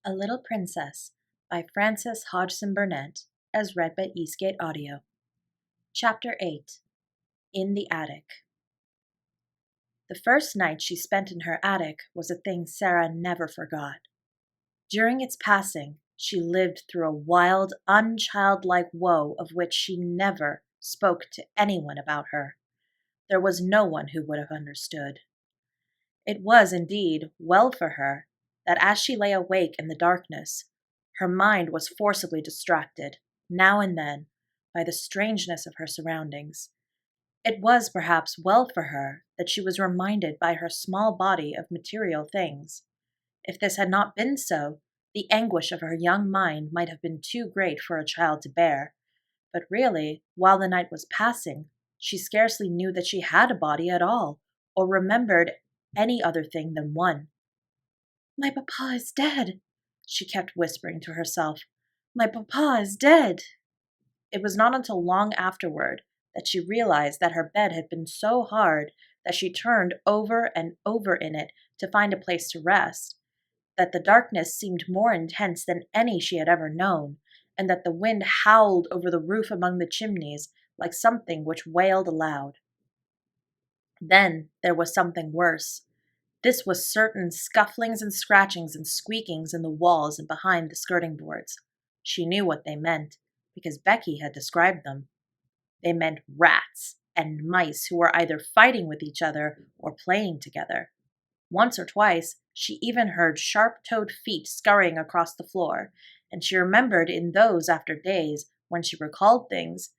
A Little Princess by Frances Hodgson Burnett, as read by Eastgate Audio. Chapter 8 In the Attic. The first night she spent in her attic was a thing Sara never forgot. During its passing, she lived through a wild, unchildlike woe of which she never spoke to anyone about her. There was no one who would have understood. It was, indeed, well for her that as she lay awake in the darkness, her mind was forcibly distracted, now and then, by the strangeness of her surroundings. It was perhaps well for her that she was reminded by her small body of material things. If this had not been so, the anguish of her young mind might have been too great for a child to bear. But really, while the night was passing, she scarcely knew that she had a body at all, or remembered any other thing than one. "My papa is dead," she kept whispering to herself. "My papa is dead." It was not until long afterward that she realized that her bed had been so hard that she turned over and over in it to find a place to rest, that the darkness seemed more intense than any she had ever known, and that the wind howled over the roof among the chimneys like something which wailed aloud. Then there was something worse. This was certain scufflings and scratchings and squeakings in the walls and behind the skirting boards. She knew what they meant, because Becky had described them. They meant rats and mice who were either fighting with each other or playing together. Once or twice, she even heard sharp-toed feet scurrying across the floor, and she remembered in those after days, when she recalled things,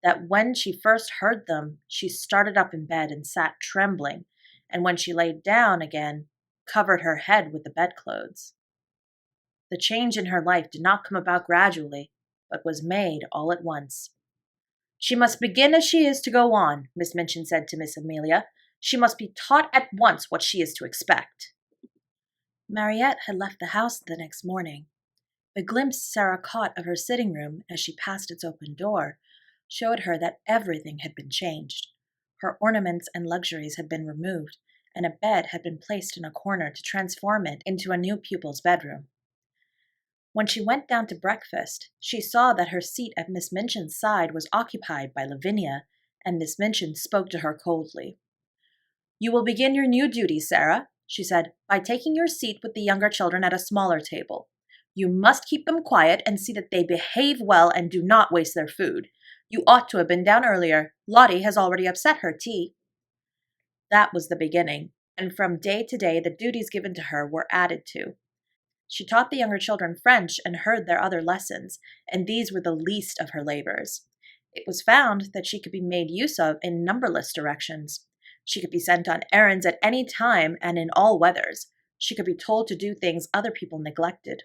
that when she first heard them, she started up in bed and sat trembling, and when she lay down again, covered her head with the bedclothes. The change in her life did not come about gradually, but was made all at once. "She must begin as she is to go on," Miss Minchin said to Miss Amelia. "She must be taught at once what she is to expect." Mariette had left the house the next morning. The glimpse Sara caught of her sitting room as she passed its open door showed her that everything had been changed. Her ornaments and luxuries had been removed, and a bed had been placed in a corner to transform it into a new pupil's bedroom. When she went down to breakfast, she saw that her seat at Miss Minchin's side was occupied by Lavinia, and Miss Minchin spoke to her coldly. "You will begin your new duties, Sara," she said, "by taking your seat with the younger children at a smaller table. You must keep them quiet and see that they behave well and do not waste their food. You ought to have been down earlier. Lottie has already upset her tea." That was the beginning, and from day to day the duties given to her were added to. She taught the younger children French and heard their other lessons, and these were the least of her labors. It was found that she could be made use of in numberless directions. She could be sent on errands at any time and in all weathers. She could be told to do things other people neglected.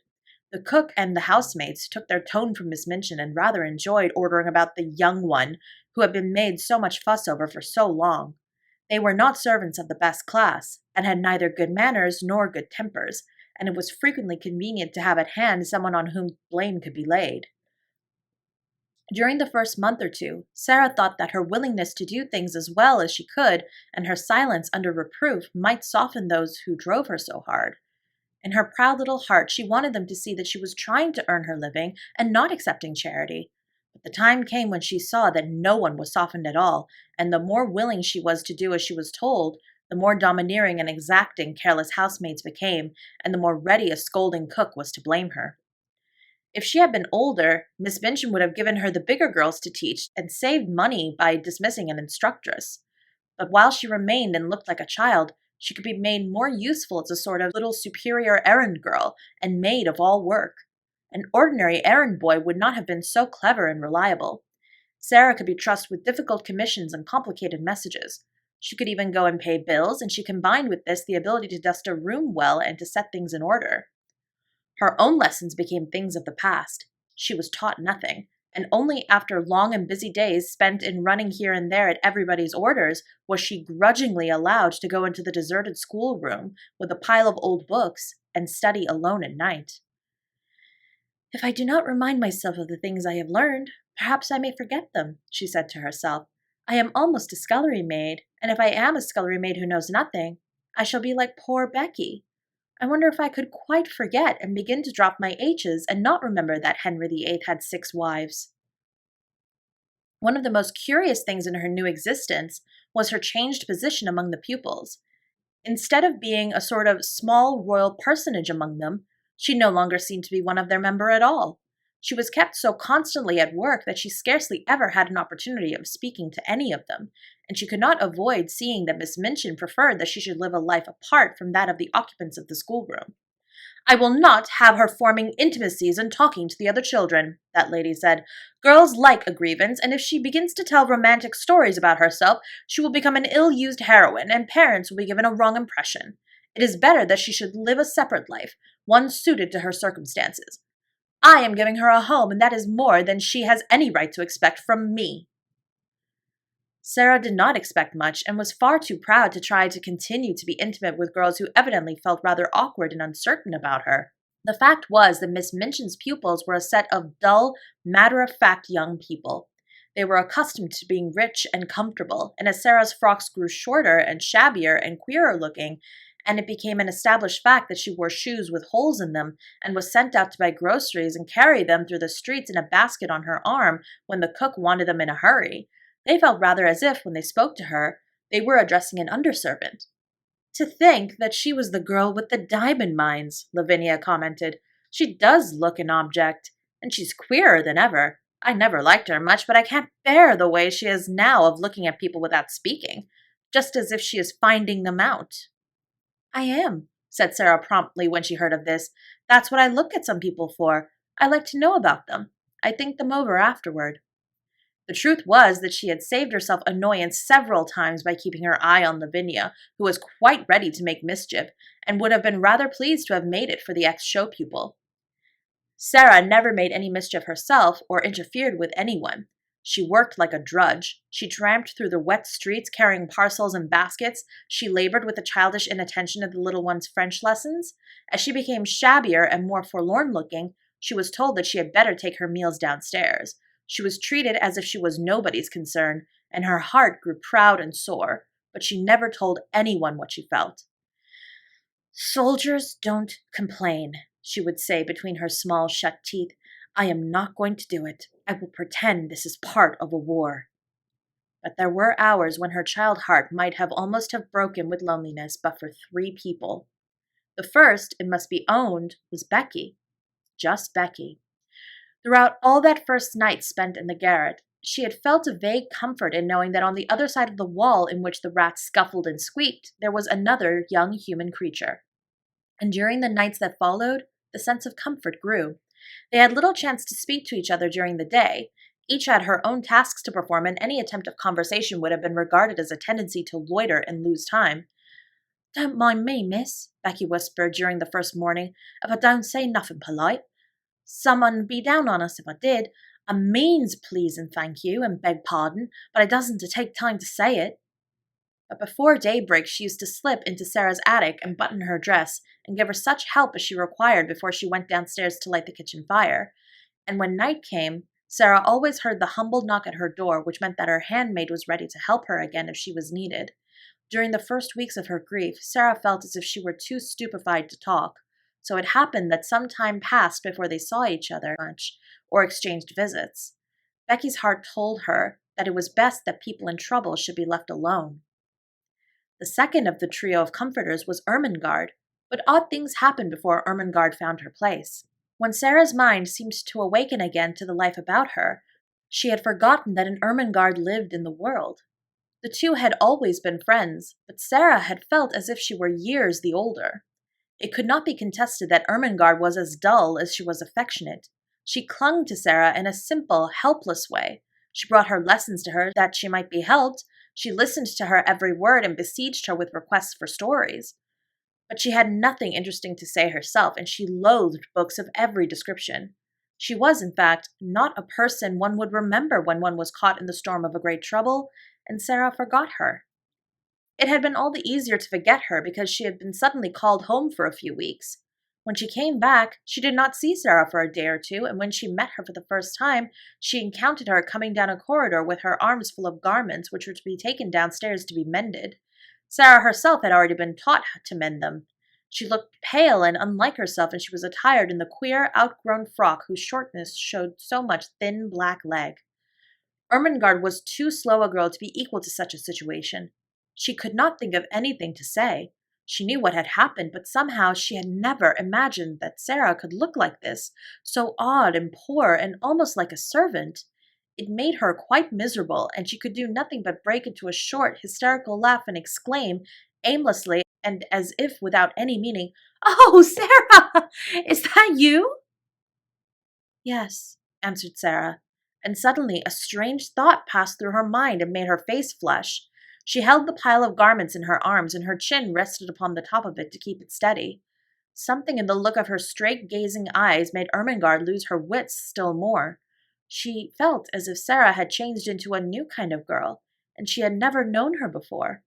The cook and the housemaids took their tone from Miss Minchin and rather enjoyed ordering about the young one who had been made so much fuss over for so long. They were not servants of the best class, and had neither good manners nor good tempers, and it was frequently convenient to have at hand someone on whom blame could be laid. During the first month or two, Sara thought that her willingness to do things as well as she could, and her silence under reproof, might soften those who drove her so hard. In her proud little heart, she wanted them to see that she was trying to earn her living and not accepting charity. But the time came when she saw that no one was softened at all, and the more willing she was to do as she was told, the more domineering and exacting careless housemaids became, and the more ready a scolding cook was to blame her. If she had been older, Miss Minchin would have given her the bigger girls to teach and saved money by dismissing an instructress. But while she remained and looked like a child, she could be made more useful as a sort of little superior errand girl and maid of all work. An ordinary errand boy would not have been so clever and reliable. Sara could be trusted with difficult commissions and complicated messages. She could even go and pay bills, and she combined with this the ability to dust a room well and to set things in order. Her own lessons became things of the past. She was taught nothing, and only after long and busy days spent in running here and there at everybody's orders was she grudgingly allowed to go into the deserted schoolroom with a pile of old books and study alone at night. "If I do not remind myself of the things I have learned, perhaps I may forget them," she said to herself. "I am almost a scullery maid, and if I am a scullery maid who knows nothing, I shall be like poor Becky. I wonder if I could quite forget and begin to drop my H's and not remember that Henry VIII had 6 wives. One of the most curious things in her new existence was her changed position among the pupils. Instead of being a sort of small royal personage among them, she no longer seemed to be one of their member at all. She was kept so constantly at work that she scarcely ever had an opportunity of speaking to any of them, and she could not avoid seeing that Miss Minchin preferred that she should live a life apart from that of the occupants of the schoolroom. "I will not have her forming intimacies and talking to the other children," that lady said. "Girls like a grievance, and if she begins to tell romantic stories about herself, she will become an ill-used heroine, and parents will be given a wrong impression. It is better that she should live a separate life, one suited to her circumstances. I am giving her a home, and that is more than she has any right to expect from me." Sara did not expect much and was far too proud to try to continue to be intimate with girls who evidently felt rather awkward and uncertain about her. The fact was that Miss Minchin's pupils were a set of dull, matter-of-fact young people. They were accustomed to being rich and comfortable, and as Sara's frocks grew shorter and shabbier and queerer looking, and it became an established fact that she wore shoes with holes in them and was sent out to buy groceries and carry them through the streets in a basket on her arm when the cook wanted them in a hurry, they felt rather as if, when they spoke to her, they were addressing an underservant. "To think that she was the girl with the diamond mines," Lavinia commented. "She does look an object, and she's queerer than ever. I never liked her much, but I can't bear the way she is now of looking at people without speaking, just as if she is finding them out." "I am," said Sara promptly when she heard of this. "That's what I look at some people for. I like to know about them. I think them over afterward." The truth was that she had saved herself annoyance several times by keeping her eye on Lavinia, who was quite ready to make mischief, and would have been rather pleased to have made it for the ex-show pupil. Sara never made any mischief herself or interfered with anyone. She worked like a drudge. She tramped through the wet streets carrying parcels and baskets. She labored with the childish inattention of the little one's French lessons. As she became shabbier and more forlorn-looking, she was told that she had better take her meals downstairs. She was treated as if she was nobody's concern, and her heart grew proud and sore, but she never told anyone what she felt. "Soldiers don't complain," she would say between her small shut teeth. "I am not going to do it. I will pretend this is part of a war." But there were hours when her child heart might have almost have broken with loneliness but for 3 people. The first, it must be owned, was Becky. Just Becky. Throughout all that first night spent in the garret, she had felt a vague comfort in knowing that on the other side of the wall in which the rats scuffled and squeaked, there was another young human creature. And during the nights that followed, the sense of comfort grew. They had little chance to speak to each other during the day. Each had her own tasks to perform, and any attempt at conversation would have been regarded as a tendency to loiter and lose time. "Don't mind me, miss," Becky whispered during the first morning, "if I don't say nothing polite. Someone'd be down on us if I did. I means please and thank you and beg pardon, but it doesn't take time to say it." But before daybreak she used to slip into Sara's attic and button her dress and give her such help as she required before she went downstairs to light the kitchen fire. And when night came, Sara always heard the humble knock at her door, which meant that her handmaid was ready to help her again if she was needed. During the first weeks of her grief, Sara felt as if she were too stupefied to talk. So it happened that some time passed before they saw each other much or exchanged visits. Becky's heart told her that it was best that people in trouble should be left alone. The second of the trio of comforters was Ermengarde, but odd things happened before Ermengarde found her place. When Sara's mind seemed to awaken again to the life about her, she had forgotten that an Ermengarde lived in the world. The two had always been friends, but Sara had felt as if she were years the older. It could not be contested that Ermengarde was as dull as she was affectionate. She clung to Sara in a simple, helpless way. She brought her lessons to her that she might be helped. She listened to her every word and besieged her with requests for stories. But she had nothing interesting to say herself, and she loathed books of every description. She was, in fact, not a person one would remember when one was caught in the storm of a great trouble, and Sara forgot her. It had been all the easier to forget her because she had been suddenly called home for a few weeks. When she came back, she did not see Sara for a day or two, and when she met her for the first time, she encountered her coming down a corridor with her arms full of garments which were to be taken downstairs to be mended. Sara herself had already been taught to mend them. She looked pale and unlike herself, and she was attired in the queer, outgrown frock whose shortness showed so much thin black leg. Ermengarde was too slow a girl to be equal to such a situation. She could not think of anything to say. She knew what had happened, but somehow she had never imagined that Sara could look like this, so odd and poor and almost like a servant. It made her quite miserable, and she could do nothing but break into a short, hysterical laugh and exclaim, aimlessly and as if without any meaning, "Oh, Sara! Is that you?" "Yes," answered Sara, and suddenly a strange thought passed through her mind and made her face flush. She held the pile of garments in her arms, and her chin rested upon the top of it to keep it steady. Something in the look of her straight-gazing eyes made Ermengarde lose her wits still more. She felt as if Sara had changed into a new kind of girl, and she had never known her before.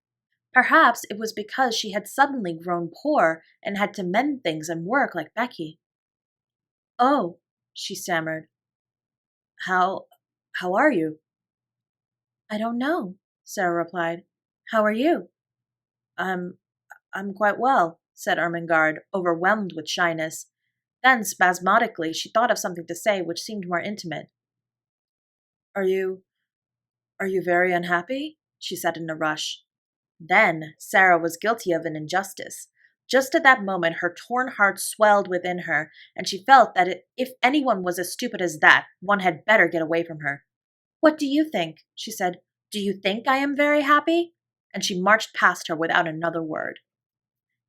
Perhaps it was because she had suddenly grown poor and had to mend things and work like Becky. "Oh," she stammered. How are you?" "I don't know," Sara replied. "How are you?" I'm I'm quite well," said Ermengarde, overwhelmed with shyness. Then, spasmodically, she thought of something to say which seemed more intimate. Are you very unhappy?" she said in a rush. Then Sara was guilty of an injustice. Just at that moment her torn heart swelled within her, and she felt that if anyone was as stupid as that, one had better get away from her. "What do you think?" she said. "Do you think I am very happy?" And she marched past her without another word.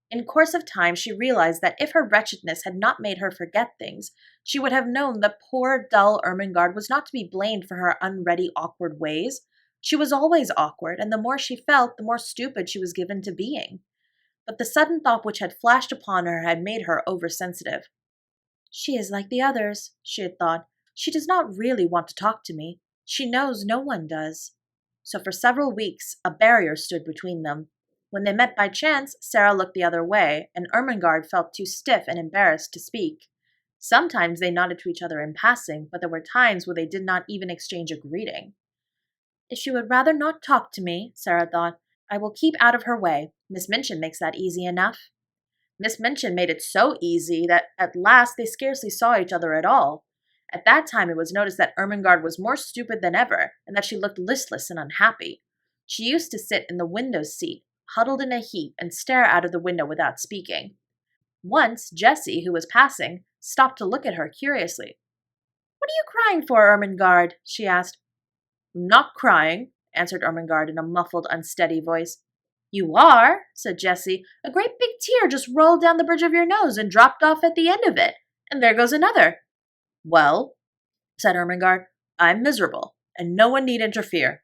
In course of time she realized that if her wretchedness had not made her forget things, she would have known that poor, dull Ermengarde was not to be blamed for her unready, awkward ways. She was always awkward, and the more she felt, the more stupid she was given to being. But the sudden thought which had flashed upon her had made her oversensitive. "She is like the others," she had thought. "She does not really want to talk to me. She knows no one does." So for several weeks a barrier stood between them. When they met by chance, Sara looked the other way, and Ermengarde felt too stiff and embarrassed to speak. Sometimes they nodded to each other in passing, but there were times when they did not even exchange a greeting. "If she would rather not talk to me," Sara thought, "I will keep out of her way. Miss Minchin makes that easy enough." Miss Minchin made it so easy that at last they scarcely saw each other at all. At that time it was noticed that Ermengarde was more stupid than ever, and that she looked listless and unhappy. She used to sit in the window seat, huddled in a heap, and stare out of the window without speaking. Once Jessie, who was passing, stopped to look at her curiously. "What are you crying for, Ermengarde?" she asked. "I'm not crying," answered Ermengarde in a muffled, unsteady voice. "You are," said Jessie. "A great big tear just rolled down the bridge of your nose and dropped off at the end of it. And there goes another." "Well," said Ermengarde, "I'm miserable, and no one need interfere."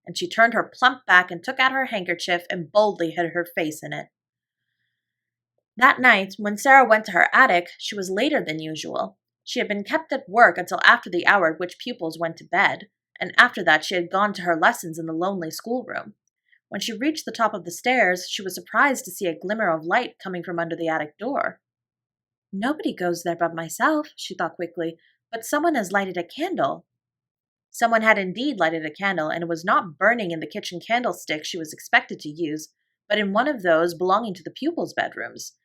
And she turned her plump back and took out her handkerchief and boldly hid her face in it. That night, when Sara went to her attic, she was later than usual. She had been kept at work until after the hour at which pupils went to bed, and after that she had gone to her lessons in the lonely schoolroom. When she reached the top of the stairs, she was surprised to see a glimmer of light coming from under the attic door. "Nobody goes there but myself," she thought quickly, "but someone has lighted a candle." Someone had indeed lighted a candle, and it was not burning in the kitchen candlestick she was expected to use, but in one of those belonging to the pupils' bedrooms.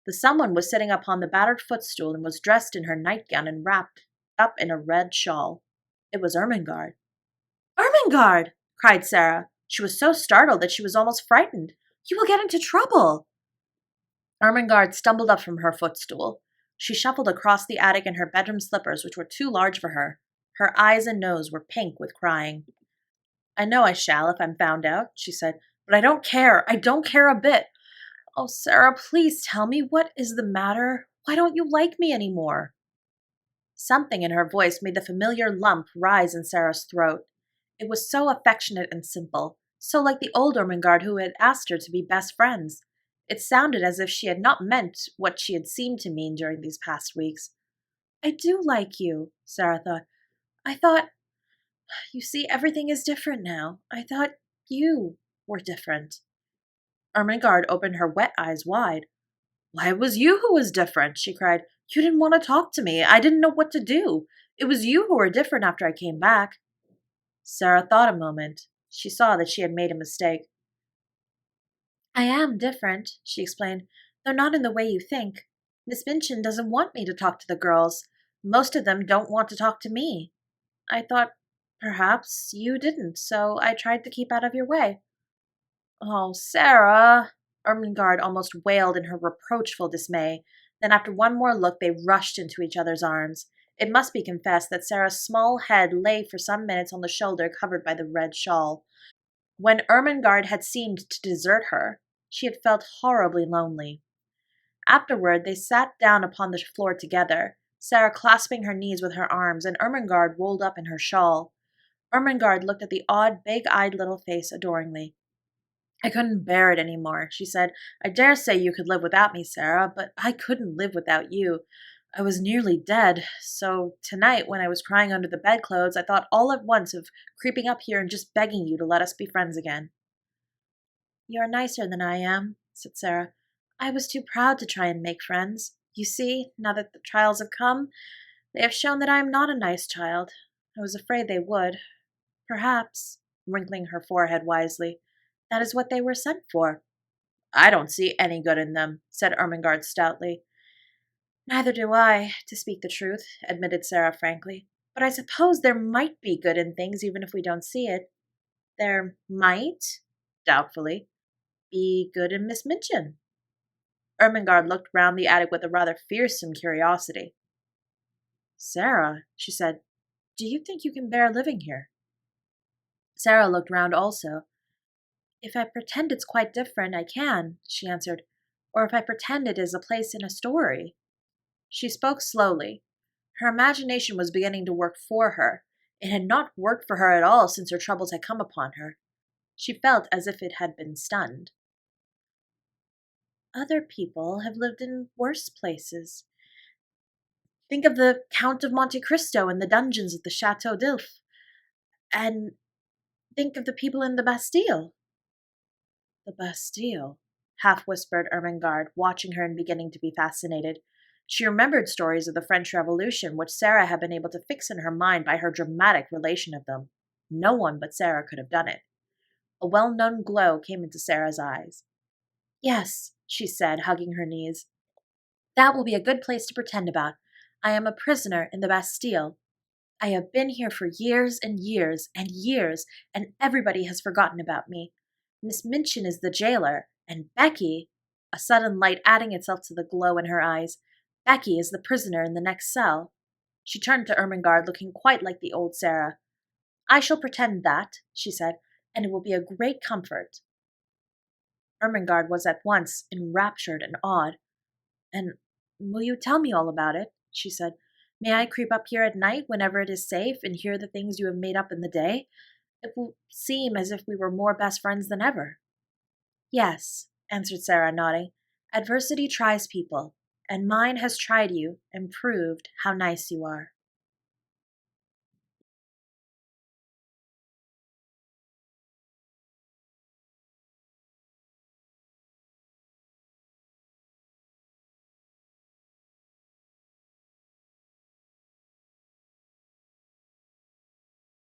The someone was sitting upon the battered footstool and was dressed in her nightgown and wrapped up in a red shawl. It was Ermengarde. "Ermengarde!" cried Sara. She was so startled that she was almost frightened. "You will get into trouble." Ermengarde stumbled up from her footstool. She shuffled across the attic in her bedroom slippers, which were too large for her. Her eyes and nose were pink with crying. "I know I shall if I'm found out," she said, "but I don't care. I don't care a bit. Oh, Sara, please tell me, what is the matter? Why don't you like me any more?" Something in her voice made the familiar lump rise in Sara's throat. It was so affectionate and simple, so like the old Ermengarde who had asked her to be best friends. It sounded as if she had not meant what she had seemed to mean during these past weeks. "I do like you," Sara thought. "I thought, you see, everything is different now. I thought you were different." Ermengarde opened her wet eyes wide. "Why, it was you who was different," she cried. "You didn't want to talk to me. I didn't know what to do. It was you who were different after I came back." Sara thought a moment. She saw that she had made a mistake. "I am different," she explained, Though not in the way you think. Miss Minchin doesn't want me to talk to the girls. Most of them don't want to talk to me. I thought perhaps you didn't, so I tried to keep out of your way. Oh, Sara! Ermengarde almost wailed in her reproachful dismay. Then, after one more look, they rushed into each other's arms. It must be confessed that Sara's small head lay for some minutes on the shoulder covered by the red shawl. When Ermengarde had seemed to desert her, she had felt horribly lonely. Afterward, they sat down upon the floor together, Sara clasping her knees with her arms, and Ermengarde rolled up in her shawl. Ermengarde looked at the odd, big-eyed little face adoringly. I couldn't bear it any more, she said. I dare say you could live without me, Sara, but I couldn't live without you. I was nearly dead, so tonight, when I was crying under the bedclothes, I thought all at once of creeping up here and just begging you to let us be friends again. You are nicer than I am, said Sara. I was too proud to try and make friends. You see, now that the trials have come, they have shown that I am not a nice child. I was afraid they would. Perhaps, wrinkling her forehead wisely, that is what they were sent for. I don't see any good in them, said Ermengarde stoutly. Neither do I, to speak the truth, admitted Sara frankly. But I suppose there might be good in things even if we don't see it. There might, doubtfully, be good in Miss Minchin. Ermengarde looked round the attic with a rather fearsome curiosity. Sara, she said, do you think you can bear living here? Sara looked round also. If I pretend it's quite different, I can, she answered, or if I pretend it is a place in a story. She spoke slowly. Her imagination was beginning to work for her. It had not worked for her at all since her troubles had come upon her. She felt as if it had been stunned. Other people have lived in worse places. Think of the Count of Monte Cristo in the dungeons of the Chateau d'If. And think of the people in the Bastille. The Bastille, half-whispered Ermengarde, watching her and beginning to be fascinated. She remembered stories of the French Revolution, which Sara had been able to fix in her mind by her dramatic relation of them. No one but Sara could have done it. A well-known glow came into Sara's eyes. Yes, she said, hugging her knees. That will be a good place to pretend about. I am a prisoner in the Bastille. I have been here for years and years and years, and everybody has forgotten about me. Miss Minchin is the jailer, and Becky, a sudden light adding itself to the glow in her eyes, Becky is the prisoner in the next cell. She turned to Ermengarde, looking quite like the old Sara. I shall pretend that, she said, and it will be a great comfort. Ermengarde was at once enraptured and awed. And will you tell me all about it? She said. May I creep up here at night whenever it is safe and hear the things you have made up in the day? It will seem as if we were more best friends than ever. Yes, answered Sara, nodding. Adversity tries people, and mine has tried you and proved how nice you are.